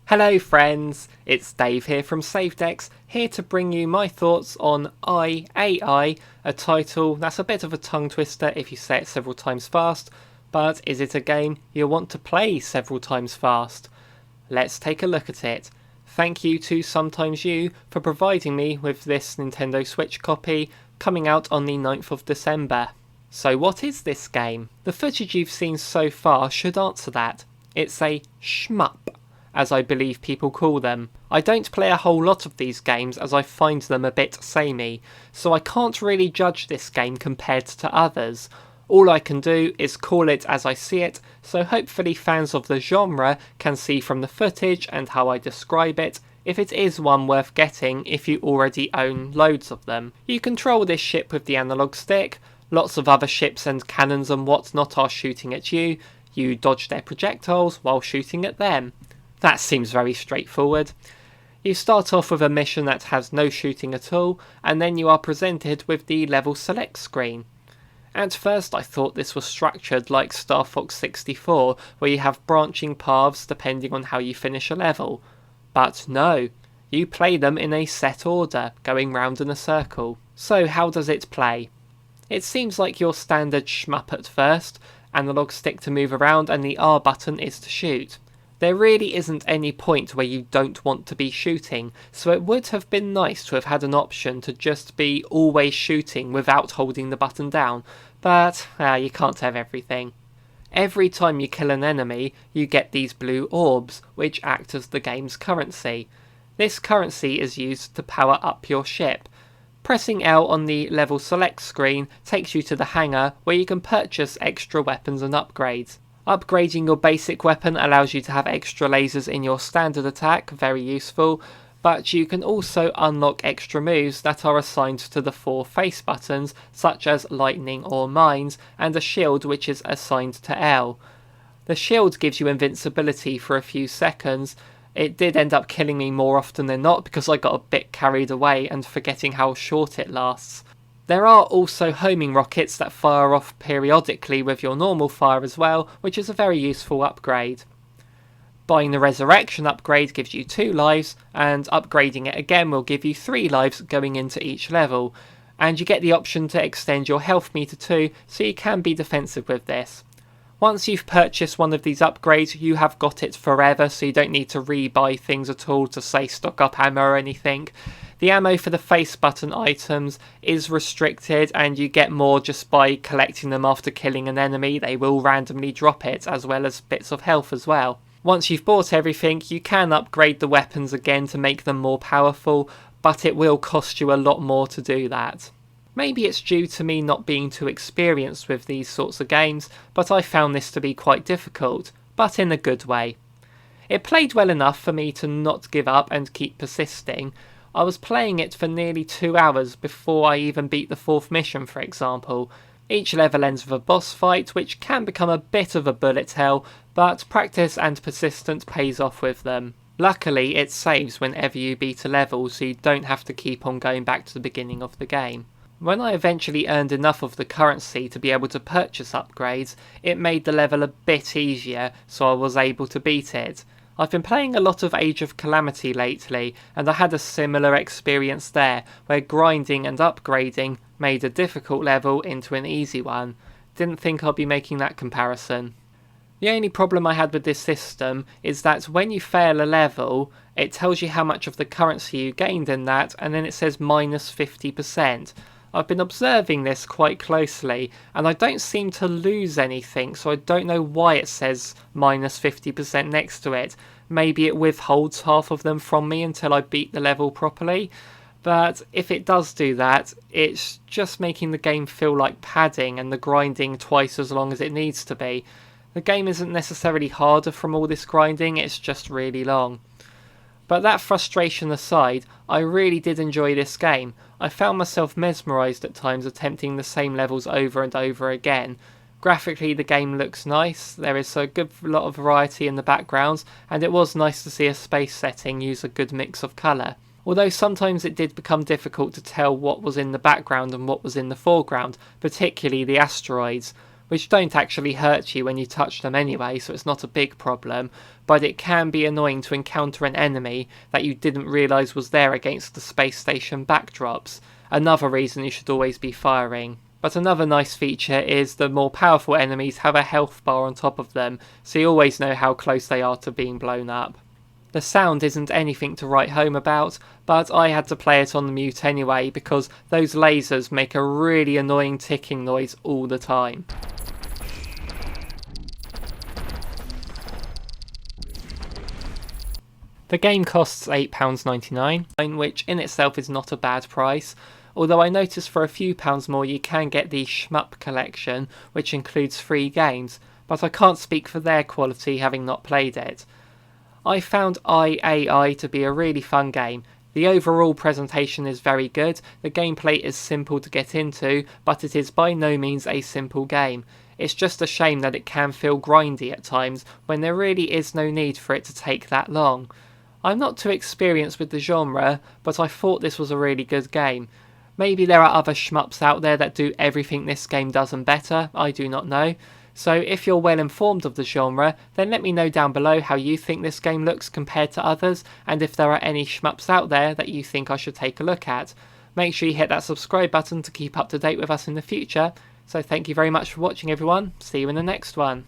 Hello friends, it's Dave here from SaveDex, here to bring you my thoughts on AI, a title that's a bit of a tongue twister if you say it several times fast, but is it a game you'll want to play several times fast? Let's take a look at it. Thank you to Sometimes You for providing me with this Nintendo Switch copy coming out on the 9th of December. So what is this game? The footage you've seen so far should answer that. It's a shmup, as I believe people call them. I don't play a whole lot of these games as I find them a bit samey, so I can't really judge this game compared to others. All I can do is call it as I see it, so hopefully fans of the genre can see from the footage and how I describe it if it is one worth getting if you already own loads of them. You control this ship with the analog stick, lots of other ships and cannons and whatnot are shooting at you, you dodge their projectiles while shooting at them. That seems very straightforward. You start off with a mission that has no shooting at all, and then you are presented with the level select screen. At first I thought this was structured like Star Fox 64, where you have branching paths depending on how you finish a level. But no, you play them in a set order, going round in a circle. So how does it play? It seems like your standard shmup at first, analog stick to move around and the R button is to shoot. There really isn't any point where you don't want to be shooting, so it would have been nice to have had an option to just be always shooting without holding the button down, but you can't have everything. Every time you kill an enemy, you get these blue orbs, which act as the game's currency. This currency is used to power up your ship. Pressing L on the level select screen takes you to the hangar where you can purchase extra weapons and upgrades. Upgrading your basic weapon allows you to have extra lasers in your standard attack, very useful, but you can also unlock extra moves that are assigned to the 4 face buttons, such as lightning or mines, and a shield which is assigned to L. The shield gives you invincibility for a few seconds. It did end up killing me more often than not because I got a bit carried away and forgetting how short it lasts. There are also homing rockets that fire off periodically with your normal fire as well, which is a very useful upgrade. Buying the resurrection upgrade gives you 2 lives, and upgrading it again will give you 3 lives going into each level, and you get the option to extend your health meter too, so you can be defensive with this. Once you've purchased one of these upgrades, you have got it forever, so you don't need to re-buy things at all to say stock up ammo or anything. The ammo for the face button items is restricted, and you get more just by collecting them after killing an enemy. They will randomly drop it, as well as bits of health as well. Once you've bought everything, you can upgrade the weapons again to make them more powerful, but it will cost you a lot more to do that. Maybe it's due to me not being too experienced with these sorts of games, but I found this to be quite difficult, but in a good way. It played well enough for me to not give up and keep persisting. I was playing it for nearly 2 hours before I even beat the 4th mission, for example. Each level ends with a boss fight, which can become a bit of a bullet hell, but practice and persistence pays off with them. Luckily, it saves whenever you beat a level, so you don't have to keep on going back to the beginning of the game. When I eventually earned enough of the currency to be able to purchase upgrades, it made the level a bit easier, so I was able to beat it. I've been playing a lot of Age of Calamity lately, and I had a similar experience there, where grinding and upgrading made a difficult level into an easy one. Didn't think I'd be making that comparison. The only problem I had with this system is that when you fail a level, it tells you how much of the currency you gained in that, and then it says minus 50%. I've been observing this quite closely, and I don't seem to lose anything, so I don't know why it says minus 50% next to it. Maybe it withholds half of them from me until I beat the level properly, but if it does do that, it's just making the game feel like padding and the grinding twice as long as it needs to be. The game isn't necessarily harder from all this grinding, it's just really long. But that frustration aside, I really did enjoy this game. I found myself mesmerised at times attempting the same levels over and over again. Graphically the game looks nice, there is a good lot of variety in the backgrounds, and it was nice to see a space setting use a good mix of colour. Although sometimes it did become difficult to tell what was in the background and what was in the foreground, particularly the asteroids. which don't actually hurt you when you touch them anyway, so it's not a big problem, but it can be annoying to encounter an enemy that you didn't realise was there against the space station backdrops. Another reason you should always be firing. But another nice feature is the more powerful enemies have a health bar on top of them, so you always know how close they are to being blown up. The sound isn't anything to write home about, but I had to play it on the mute anyway because those lasers make a really annoying ticking noise all the time. The game costs £8.99, which in itself is not a bad price, although I noticed for a few pounds more you can get the shmup collection, which includes 3 games, but I can't speak for their quality having not played it. I found IAI to be a really fun game. The overall presentation is very good, the gameplay is simple to get into, but it is by no means a simple game. It's just a shame that it can feel grindy at times when there really is no need for it to take that long. I'm not too experienced with the genre, but I thought this was a really good game. Maybe there are other shmups out there that do everything this game does and better, I do not know. So if you're well informed of the genre, then let me know down below how you think this game looks compared to others, and if there are any shmups out there that you think I should take a look at. Make sure you hit that subscribe button to keep up to date with us in the future. So thank you very much for watching everyone, see you in the next one.